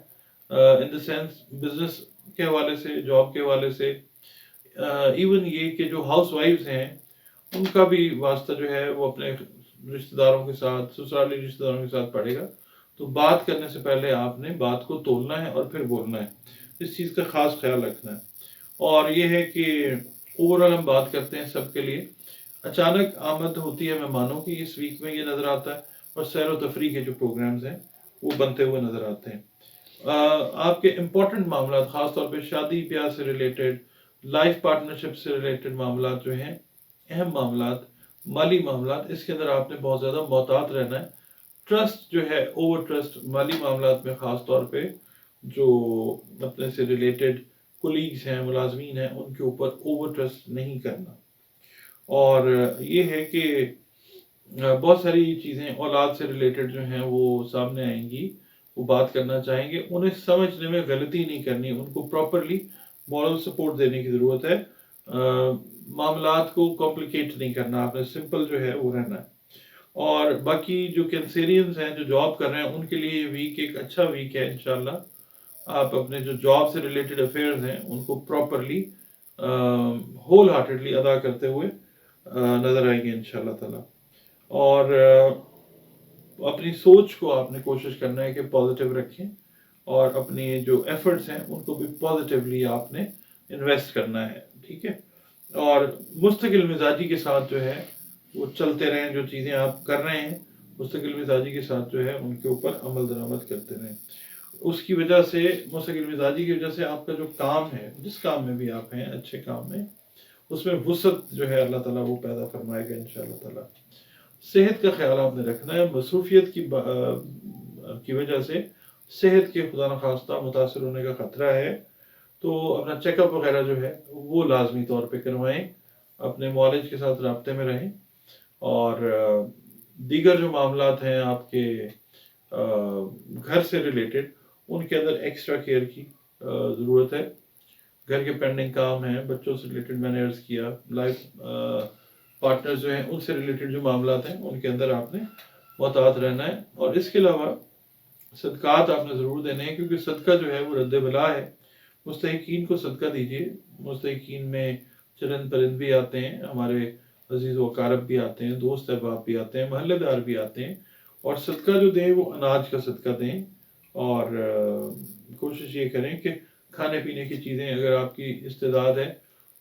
ان دا سینس بزنس کے حوالے سے، جاب کے حوالے سے، ایون یہ کہ جو ہاؤس وائفز ہیں ان کا بھی واسطہ جو ہے وہ اپنے رشتہ داروں کے ساتھ، سسرالی رشتہ داروں کے ساتھ پڑے گا۔ تو بات کرنے سے پہلے آپ نے بات کو تولنا ہے اور پھر بولنا ہے، اس چیز کا خاص خیال رکھنا ہے۔ اور یہ ہے کہ اوورآل ہم بات کرتے ہیں سب کے لیے، اچانک آمد ہوتی ہے مہمانوں کی، اس ویک میں یہ نظر آتا ہے، اور سیر و تفریح کے جو پروگرامز ہیں وہ بنتے ہوئے نظر آتے ہیں۔ آپ کے امپورٹنٹ معاملات، خاص طور پہ شادی بیاہ سے ریلیٹڈ، لائف پارٹنرشپ سے ریلیٹڈ معاملات جو ہیں، اہم معاملات، مالی معاملات، اس کے اندر آپ نے بہت زیادہ محتاط رہنا ہے۔ ٹرسٹ جو ہے، اوور ٹرسٹ مالی معاملات میں خاص طور پہ جو اپنے سے ریلیٹڈ کولیگز ہیں، ملازمین ہیں، ان کے اوپر اوور ٹرسٹ نہیں کرنا۔ اور یہ ہے کہ بہت ساری چیزیں اولاد سے ریلیٹڈ جو ہیں وہ سامنے آئیں گی، وہ بات کرنا چاہیں گے، انہیں سمجھنے میں غلطی نہیں کرنی، ان کو پراپرلی مورل سپورٹ دینے کی ضرورت ہے۔ معاملات کو کمپلیکیٹ نہیں کرنا، آپ نے سمپل جو ہے وہ رہنا ہے۔ اور باقی جو کینسیرینز ہیں جو جاب کر رہے ہیں ان کے لیے یہ ویک ایک اچھا ویک ہے انشاءاللہ۔ آپ اپنے جو جاب سے ریلیٹڈ افیئرز ہیں ان کو پراپرلی ہول ہارٹیڈلی ادا کرتے ہوئے نظر آئیں گے انشاءاللہ تعالی۔ اور اپنی سوچ کو آپ نے کوشش کرنا ہے کہ پازیٹیو رکھیں، اور اپنی جو ایفرٹس ہیں ان کو بھی پازیٹیولی آپ نے انویسٹ کرنا ہے، ٹھیک ہے؟ اور مستقل مزاجی کے ساتھ جو ہے وہ چلتے رہیں، جو چیزیں آپ کر رہے ہیں مستقل مزاجی کے ساتھ جو ہے ان کے اوپر عمل درآمد کرتے رہیں۔ اس کی وجہ سے، مستقل مزاجی کی وجہ سے آپ کا جو کام ہے، جس کام میں بھی آپ ہیں، اچھے کام میں، اس میں وسعت جو ہے اللہ تعالیٰ وہ پیدا فرمائے گا انشاءاللہ تعالیٰ۔ صحت کا خیال آپ نے رکھنا ہے، مصروفیت کی وجہ سے صحت کے خدا نخواستہ متاثر ہونے کا خطرہ ہے، تو اپنا چیک اپ وغیرہ جو ہے وہ لازمی طور پہ کروائیں، اپنے معالج کے ساتھ رابطے میں رہیں، اور دیگر جو معاملات ہیں آپ کے घर से रिलेटेड, उनके अंदर एक्स्ट्रा केयर की ज़रूरत है। घर के पेंडिंग काम हैं, बच्चों से रिलेटेड मैंने अर्ज़ किया, लाइफ पार्टनर्स जो हैं उनसे रिलेटेड जो मामलात हैं उनके अंदर आपने मोहतात रहना है। और इसके अलावा सदक़ात आपने ज़रूर देने हैं, क्योंकि सदका जो है वो रद्द बला है। मुस्तहिकीन को सदका दीजिए। मुस्तहिकीन में चरन परिंद भी आते हैं, हमारे अजीज़ व अकारब भी आते हैं, दोस्त अहबाब भी आते हैं, महल्लेदार भी आते हैं। और सदका जो दें वो अनाज का सदका दें। और कोशिश ये करें कि खाने पीने की चीज़ें अगर आपकी इस्तेदाद है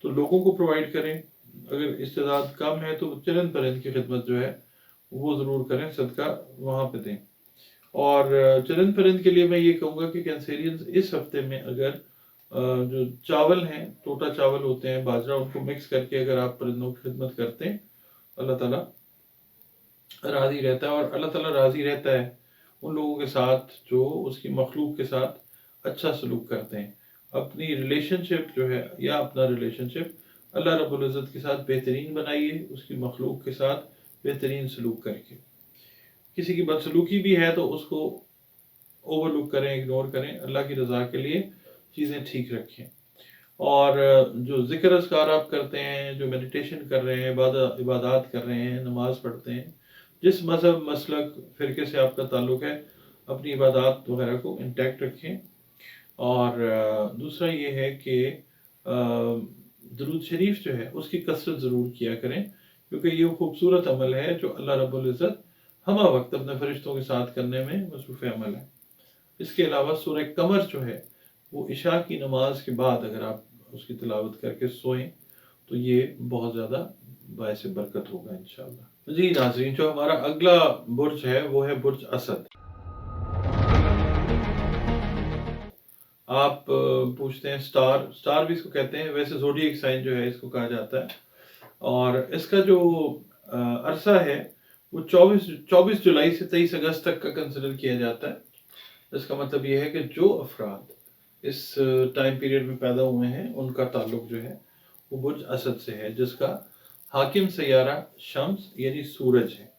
तो लोगों को प्रोवाइड करें, अगर इस्तेदाद कम है तो चरन परिंद की खिदमत जो है वो ज़रूर करें, सदका वहाँ पे दें। और चरन परिंद के लिए मैं ये कहूँगा कि कैंसेरियंस इस हफ्ते में अगर जो चावल हैं, टोटा चावल होते हैं, बाजरा, उनको मिक्स करके अगर आप परिंदों की खिदमत करते हैं, अल्लाह ताला राज़ी रहता है। और अल्लाह ताला राज़ी रहता है उन लोगों के साथ जो उसकी मखलूक के साथ अच्छा सलूक करते हैं। अपनी रिलेशनशिप जो है या अपना रिलेशनशिप अल्लाह रब्बुल इज़्ज़त के साथ बेहतरीन बनाइए, उसकी मखलूक के साथ बेहतरीन सलूक करके। किसी की बदसलूकी भी है तो उसको ओवरलुक करें, इग्नोर करें, अल्लाह की रज़ा के लिए चीज़ें ठीक रखें। और जो ज़िक्र अज़कार आप करते हैं, जो मेडिटेशन कर रहे हैं, इबादत कर रहे हैं, नमाज़ पढ़ते हैं, जिस मज़हब, मसलक, फ़िरके से आपका ताल्लुक़ है, अपनी इबादत वगैरह को इंटैक्ट रखें। और दूसरा ये है कि दरूद शरीफ जो है उसकी कसरत ज़रूर किया करें, क्योंकि ये खूबसूरत अमल है जो अल्लाह रब्बुल इज़्ज़त हमा वक्त अपने फरिश्तों के साथ करने में मसरूफ़ अमल है। इसके अलावा सूरह कमर जो है वो इशा की नमाज के बाद अगर आप उसकी तिलावत करके सोएं तो ये बहुत ज़्यादा बायस बरकत होगा इंशाअल्लाह। जी नाज़रीन, जो हमारा अगला बुर्ज है वो है बुर्ज असद। आप पूछते हैं स्टार भी इसको कहते हैं, वैसे ज़ोडिएक साइन जो है इसको कहा जाता है। और इसका जो अरसा है वो 24 जुलाई से 23 अगस्त तक का कंसिडर किया जाता है। इसका मतलब ये है कि जो अफराद इस टाइम पीरियड में पैदा हुए हैं उनका ताल्लुक जो है वो बुर्ज असद से है, जिसका हाकिम सैयारा शम्स यानी सूरज है।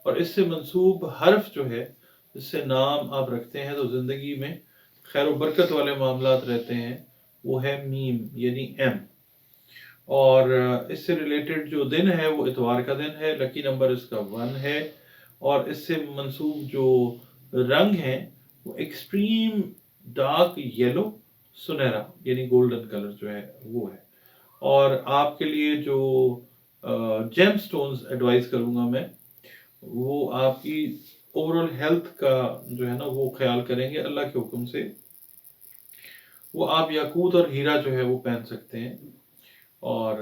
और इससे मंसूब हर्फ जो है, जिससे नाम आप रखते हैं तो ज़िंदगी में खैर व बरकत वाले मामलात रहते हैं, वो है मीम यानी एम। और इससे रिलेटेड जो दिन है वो इतवार का दिन है। लकी नंबर इसका 1 है। और इससे मंसूब जो रंग है वो एक्सट्रीम डार्क येलो, सुनहरा यानी गोल्डन कलर जो है वो है। और आपके लिए जो जेम स्टोन्स एडवाइस करूँगा मैं, वो आपकी ओवरऑल हेल्थ का जो है ना वो ख्याल करेंगे अल्लाह के हुक्म से। वो आप याकूत और हीरा जो है वो पहन सकते हैं। और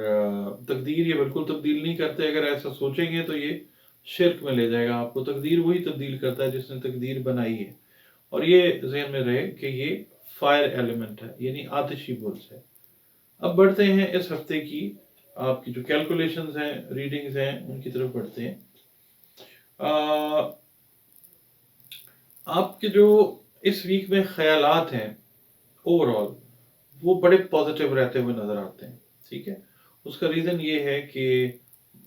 तकदीर ये बिल्कुल तब्दील नहीं करते। अगर ऐसा सोचेंगे तो ये शिरक में ले जाएगा आपको। तकदीर वही तब्दील करता है जिसने तकदीर बनाई है। और ये ज़हन में रहे कि ये फायर एलिमेंट है यानी आतिशी बुर्ज है। अब बढ़ते हैं इस हफ्ते की आपकी जो कैलकुलेशंस हैं, रीडिंग्स हैं, उनकी तरफ बढ़ते हैं। आपके जो इस वीक में ख्यालात हैं ओवरऑल वो बड़े पॉजिटिव रहते हुए नज़र आते हैं। ठीक है, उसका रीज़न ये है कि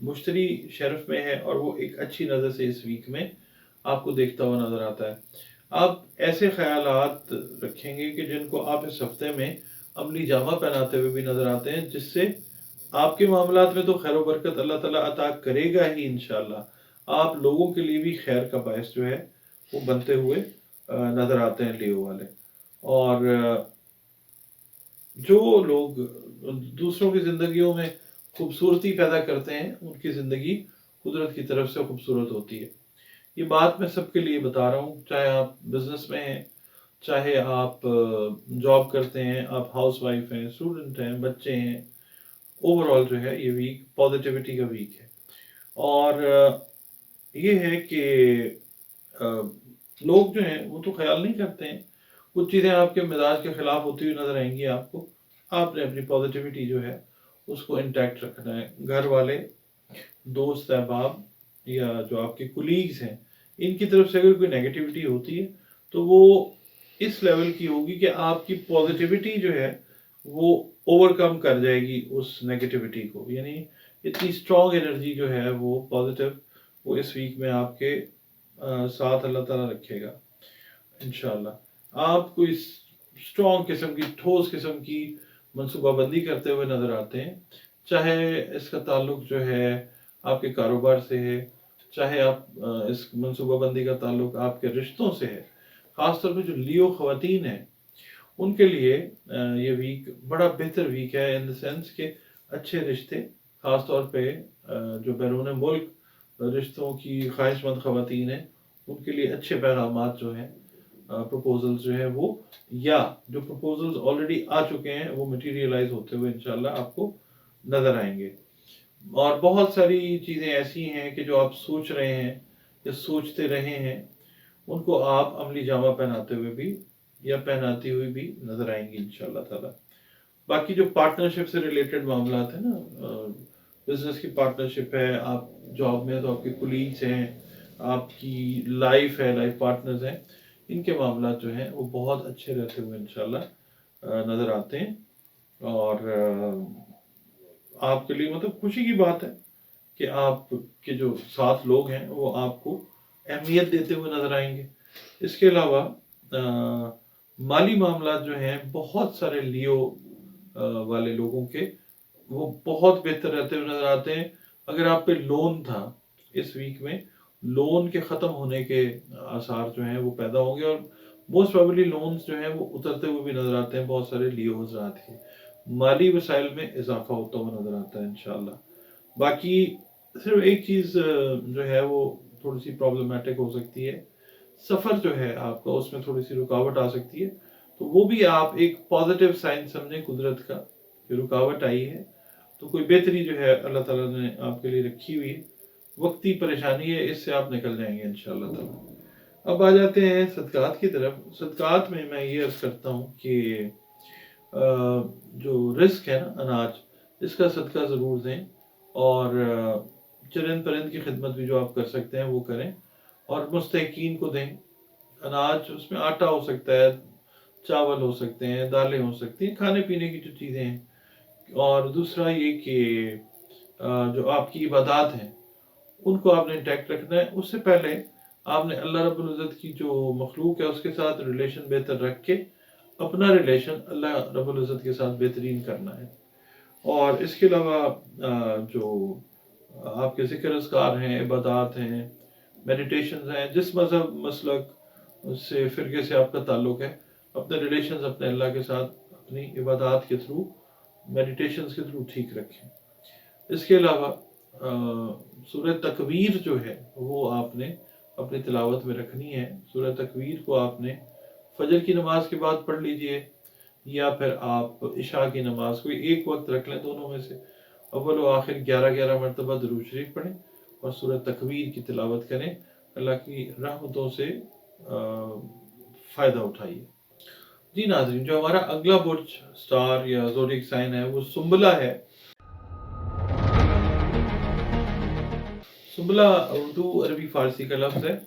मुश्तरी शरफ में है और वो एक अच्छी नज़र से इस वीक में आपको देखता हुआ नज़र आता है। आप ऐसे ख्यालात रखेंगे कि जिनको आप इस हफ्ते में अमली जामा पहनाते हुए भी नज़र आते हैं, जिससे आपके मामलात में तो खैर व बरकत अल्लाह ताला अता करेगा ही इंशाअल्लाह। आप लोगों के लिए भी खैर का बायस जो है वो बनते हुए नज़र आते हैं लियो वाले। और जो लोग दूसरों की ज़िंदगियों में खूबसूरती पैदा करते हैं उनकी ज़िंदगी कुदरत की तरफ से खूबसूरत होती है। ये बात मैं सबके लिए बता रहा हूँ, चाहे आप बिज़नेस में हैं, चाहे आप जॉब करते हैं, आप हाउस वाइफ हैं, स्टूडेंट हैं, बच्चे हैं। ओवरऑल जो है ये वीक पॉजिटिविटी का वीक है। और ये है कि लोग जो हैं वो तो ख्याल नहीं करते हैं, कुछ चीज़ें आपके मिजाज के ख़िलाफ़ होती हुई नज़र आएंगी आपको। आपने अपनी पॉजिटिविटी जो है उसको इंटैक्ट रखना है। घर वाले, दोस्त अहबाब या जो आपके कुलीग्स हैं, इनकी तरफ से अगर कोई नेगेटिविटी होती है तो वो इस लेवल की होगी कि आपकी पॉजिटिविटी जो है वो ओवरकम कर जाएगी उस नेगेटिविटी को। यानी इतनी स्ट्रॉन्ग एनर्जी जो है वो पॉजिटिव, वो इस वीक में आपके साथ अल्लाह ताला रखेगा। इंशाल्लाह। आप कोई स्ट्रॉन्ग किस्म की, ठोस किस्म की मनसूबा बंदी करते हुए नज़र आते हैं। चाहे इसका ताल्लुक जो है आपके कारोबार से है, चाहे आप इस मनसूबा बंदी का ताल्लुक आपके रिश्तों से है। ख़ास तौर पे जो लियो ख़वातीन हैं, उनके लिए ये वीक बड़ा बेहतर वीक है, इन द सेंस के अच्छे रिश्ते, ख़ास तौर पे जो बैरून मुल्क रिश्तों की ख्वाहिशमंद ख़वातीन हैं, उनके लिए अच्छे पैगामात जो हैं, प्रपोजल्स जो है वो, या जो प्रपोजल्स ऑलरेडी आ चुके हैं वो मटेरियलाइज होते हुए इंशाल्लाह आपको नज़र आएंगे। और बहुत सारी चीज़ें ऐसी हैं कि जो आप सोच रहे हैं या सोचते रहे हैं, उनको आप अमली जामा पहनाते हुए भी या पहनाती हुई भी नज़र आएंगी इंशाल्लाह ताला। बाकी जो पार्टनरशिप से रिलेटेड मामला है ना, बिजनेस की पार्टनरशिप है, आप जॉब में तो आपके कुलीग्स हैं, आपकी लाइफ है, लाइफ पार्टनर्स हैं, इनके मामला जो हैं वो बहुत अच्छे रहते हुए इंशाल्लाह नज़र आते हैं। और आपके लिए मतलब खुशी की बात है कि आपके जो साथ लोग हैं वो आपको अहमियत देते हुए नज़र आएंगे। इसके अलावा माली मामला जो हैं बहुत सारे लियो वाले लोगों के वो बहुत बेहतर रहते हुए नज़र आते हैं। अगर आप पे लोन था, इस वीक में लोन के ख़त्म होने के आसार जो हैं वो पैदा होंगे, और मोस्ट प्रोबेबली लोन्स जो हैं वो उतरते हुए भी नज़र आते हैं बहुत सारे लियो हज़रात के। माली वसाइल में इजाफा होता हुआ नज़र आता है इंशाल्लाह। बाकी सिर्फ एक चीज़ जो है वो थोड़ी सी प्रॉब्लमेटिक हो सकती है, सफ़र जो है आपका उसमें थोड़ी सी रुकावट आ सकती है, तो वो भी आप एक पॉजिटिव साइन समझें कुदरत का कि रुकावट आई है, तो कोई बेहतरी जो है अल्लाह ताला ने आपके लिए रखी हुई है, वक्ती परेशानी है, इससे आप निकल जाएंगे इंशाल्लाह ताला। अब आ जाते हैं सदकात की तरफ। सदकात में मैं ये अर्ज़ करता हूँ कि जो रिस्क है ना अनाज, इसका सदका ज़रूर दें, और चरन परिंद की खिदमत भी जो आप कर सकते हैं वो करें, और मुस्तहिकीन को दें। अनाज उसमें आटा हो सकता है, चावल हो सकते हैं, दालें हो सकती हैं, खाने पीने की जो चीज़ें हैं। और दूसरा ये कि जो आपकी इबादत हैं उनको आपने इंटैक्ट रखना है। उससे पहले आपने अल्लाह रब्बुल इज़्ज़त की जो मखलूक है उसके साथ रिलेशन बेहतर रख के अपना रिलेशन अल्लाह रब्बुल इज़्ज़त के साथ बेहतरीन करना है। और इसके अलावा जो आपके ज़िक्र अज़कार हैं, इबादत हैं, मेडिटेशंस हैं, जिस मज़हब मसलक से फ़िरके से आपका ताल्लुक़ है, अपने रिलेशंस अपने अल्लाह के साथ अपनी इबादत के थ्रू, मेडिटेशंस के थ्रू ठीक रखें। इसके अलावा सूरह तकवीर जो है वो आपने अपनी तिलावत में रखनी है। सूरह तकवीर को आपने फजर की नमाज के बाद पढ़ लीजिए, या फिर आप इशा की नमाज कोई एक वक्त रख लें, दोनों में से अव्वल व आखिर 11-11 मरतबा दुरूद शरीफ पढ़ें और सूरह तकवीर की तिलावत करें। अल्लाह की रहमतों से फ़ायदा उठाइए। जी नाज़रीन, जो हमारा अगला बुर्ज स्टार या ज़ोडिएक साइन है वो सुंबला है। सुंबला उर्दू, अरबी, फारसी का लफ्ज़ है,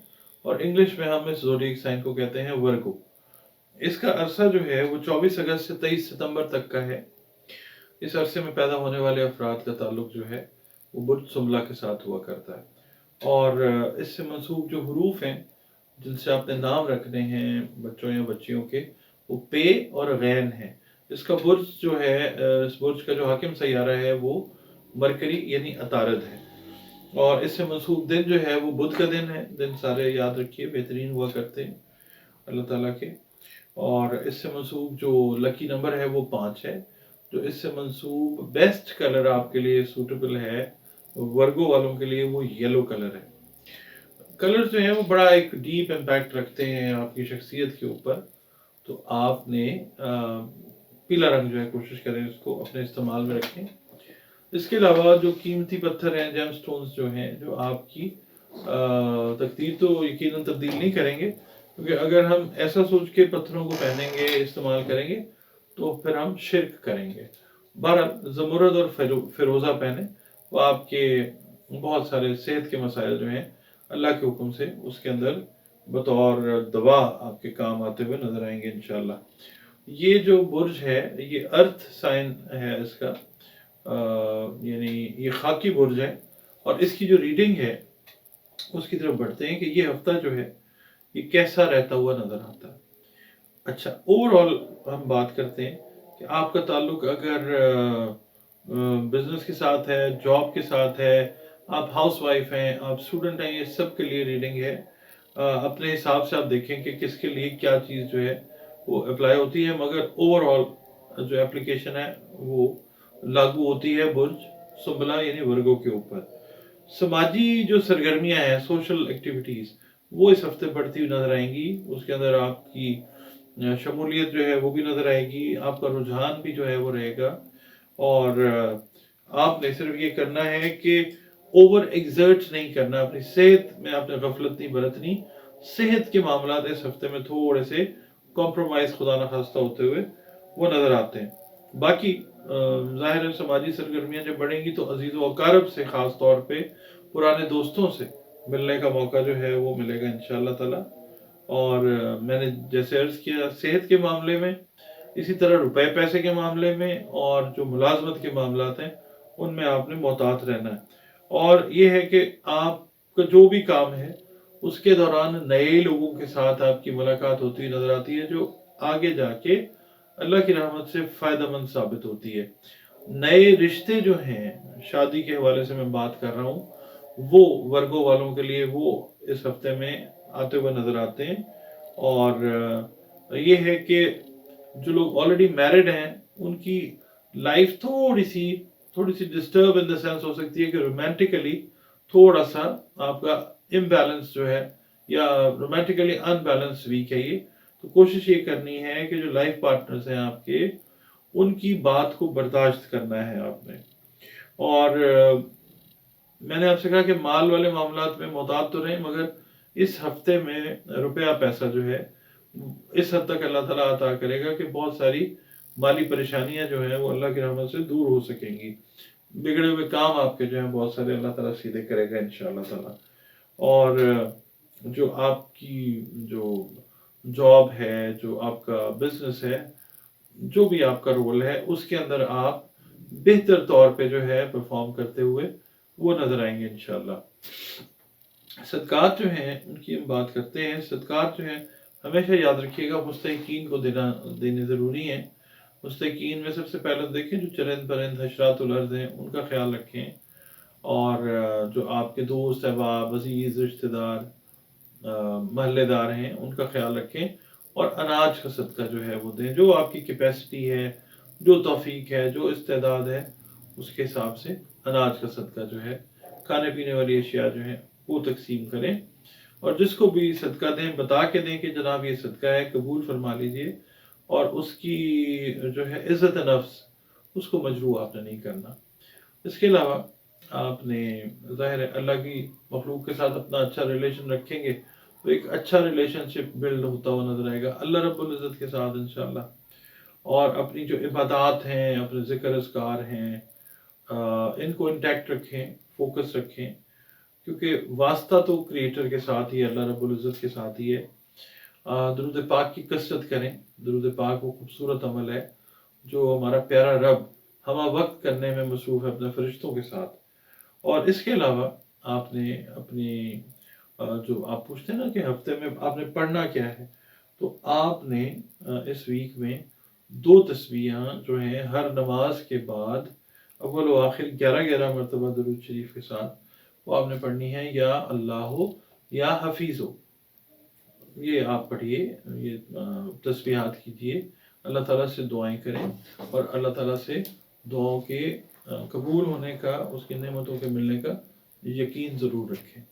और इंग्लिश में हम इस ज़ोडिएक साइन को कहते हैं वर्गो। इसका अरसा जो है वो 24 अगस्त से 23 सितंबर तक का है। इस अरसे में पैदा होने वाले अफराद का ताल्लुक जो है वो बुर्ज सुंबला के साथ हुआ करता है। और इससे मंसूब जो हरूफ हैं जिनसे आपने नाम रखने हैं बच्चों या बच्चियों के, वो पे और गैन है। इसका बुर्ज जो है, इस बुर्ज का जो हाकिम सैयारा है वो मरकरी यानी अतारद है। और इससे मंसूब दिन जो है वो बुध का दिन है। दिन सारे याद रखिए बेहतरीन हुआ करते हैं अल्लाह ताला के। और इससे मंसूब जो लकी नंबर है वो 5 है। जो इससे मंसूब बेस्ट कलर आपके लिए सूटेबल है वर्गो वालों के लिए, वो येलो कलर है। कलर जो है वो बड़ा एक डीप इम्पैक्ट रखते हैं आपकी शख्सियत के ऊपर, तो आपने पीला रंग जो है कोशिश करें उसको अपने इस्तेमाल में रखें। इसके अलावा जो कीमती पत्थर हैं, जेम स्टोन्स जो हैं, जो आपकी तकदीर तो यकीनन तब्दील नहीं करेंगे, क्योंकि अगर हम ऐसा सोच के पत्थरों को पहनेंगे, इस्तेमाल करेंगे, तो फिर हम शिरक करेंगे। बहरहाल ज़मुरद और फ़िरोज़ा पहने, वो आपके बहुत सारे सेहत के मसाइल जो हैं अल्लाह के हुक्म से उसके अंदर बतौर दवा आपके काम आते हुए नज़र आएंगे इंशाल्लाह। ये जो बुर्ज है ये अर्थ साइन है इसका, यानी ये खाकी बुर्ज है। और इसकी जो रीडिंग है उसकी तरफ बढ़ते हैं कि ये हफ्ता जो है ये कैसा रहता हुआ नज़र आता है। अच्छा, ओवरऑल हम बात करते हैं कि आपका ताल्लुक अगर बिजनेस के साथ है, जॉब के साथ है, आप हाउसवाइफ हैं, आप स्टूडेंट हैं, ये सब के लिए रीडिंग है। अपने हिसाब से आप देखें कि किसके लिए क्या चीज़ जो है वो अप्लाई होती है, मगर ओवरऑल जो एप्लीकेशन है वो लागू होती है बुर्ज सुंबला यानी वर्गों के ऊपर। समाजी जो सरगर्मियां हैं, सोशल एक्टिविटीज़, वो इस हफ्ते बढ़ती हुई नजर आएंगी। उसके अंदर आपकी शमूलियत जो है वो भी नजर आएगी, आपका रुझान भी जो है वो रहेगा। और आपने सिर्फ ये करना है कि ओवर एग्जर्ट नहीं करना, अपनी सेहत में आपने गफलत नहीं बरतनी। सेहत के मामला इस हफ्ते में थोड़े से कॉम्प्रोमाइज खुदा न खास्ता होते हुए वो नजर आते हैं। बाकी ज़ाहिर है समाजी सरगर्मियां जब बढ़ेंगी तो अजीज़ व अकारब से ख़ास तौर पे पुराने दोस्तों से मिलने का मौका जो है वो मिलेगा इंशाअल्लाह ताला। और मैंने जैसे अर्ज़ किया सेहत के मामले में, इसी तरह रुपए पैसे के मामले में और जो मुलाजमत के मामलात हैं उनमें आपने मोहतात रहना है। और ये है कि आपका जो भी काम है उसके दौरान नए लोगों के साथ आपकी मुलाकात होती नजर आती है, जो आगे जाके अल्लाह की रहमत से फ़ायदेमंद साबित होती है। नए रिश्ते जो हैं, शादी के हवाले से मैं बात कर रहा हूँ, वो वर्गों वालों के लिए वो इस हफ्ते में आते हुए नजर आते हैं। और ये है कि जो लोग ऑलरेडी मैरिड हैं उनकी लाइफ थोड़ी सी डिस्टर्ब इन द सेंस हो सकती है कि रोमांटिकली थोड़ा सा आपका इम्बैलेंस जो है या रोमांटिकली अनबैलेंस वीक है ये। तो कोशिश ये करनी है कि जो लाइफ पार्टनर्स हैं आपके, उनकी बात को बर्दाश्त करना है आपने। और मैंने आपसे कहा कि माल वाले मामलात में मोहतात तो रहें, मगर इस हफ्ते में रुपया पैसा जो है इस हद तक अल्लाह ताला अता करेगा कि बहुत सारी माली परेशानियां जो हैं वो अल्लाह की रहमत से दूर हो सकेंगी। बिगड़े हुए काम आपके जो हैं बहुत सारे अल्लाह ताला सीधे करेगा इंशाअल्लाह ताला। और जो आपकी जो जॉब है, जो आपका बिजनेस है, जो भी आपका रोल है उसके अंदर आप बेहतर तौर पे जो है परफॉर्म करते हुए वो नजर आएंगे इंशाल्लाह। सदकात जो हैं उनकी हम बात करते हैं। सदकात जो हैं हमेशा याद रखिएगा मुस्तहिकीन को देने ज़रूरी है। मुस्तहिकीन में सबसे पहले तो देखें जो चरंद परिंद हशरातुल अर्ज़ हैं उनका ख्याल रखें। और जो आपके दोस्त अहबाब अजीज़ रिश्तेदार महल्लेदार हैं उनका ख्याल रखें। और अनाज का सदका जो है वो दें, जो आपकी कैपेसिटी है, जो तौफीक है, जो इस्तेदाद है, उसके हिसाब से अनाज का सदका जो है, खाने पीने वाली अशिया जो है वो तकसीम करें। और जिसको भी सदका दें बता के दें कि जनाब ये सदका है, कबूल फरमा लीजिए। और उसकी जो है इज़्ज़त नफ्स उसको मजरूह आपने नहीं करना। इसके अलावा आपने ज़ाहिर है अल्लाह की मखलूक के साथ अपना अच्छा रिलेशन रखेंगे तो एक अच्छा रिलेशनशिप बिल्ड होता हुआ नजर आएगा अल्लाह रब्बुल इज़्ज़त के साथ इंशाअल्लाह। और अपनी जो इबादत हैं, अपने ज़िक्र अज़कार हैं, इनको इंटैक्ट रखें, फोकस रखें, क्योंकि वास्ता तो क्रिएटर के साथ ही है, अल्लाह रब्बुल इज़्ज़त के साथ ही है। दुरूद पाक की कसरत करें। दुरूद पाक वो खूबसूरत अमल है जो हमारा प्यारा रब हमा वक्त करने में मसरूफ़ है अपने फरिश्तों के साथ। और इसके अलावा आपने अपनी जो आप पूछते हैं ना कि हफ्ते में आपने पढ़ना क्या है, तो आपने इस वीक में 2 तस्बीहां जो हैं हर नमाज के बाद अव्वल व आखिर 11-11 मरतबा दुरूद शरीफ के साथ वो आपने पढ़नी है। या अल्लाह या हफीज़ो, ये आप पढ़िए, ये तस्बीहात कीजिए, अल्लाह ताला से दुआएं करें और अल्लाह ताला से दुआओं के कबूल होने का, उसकी नेमतों के मिलने का यकीन ज़रूर रखें।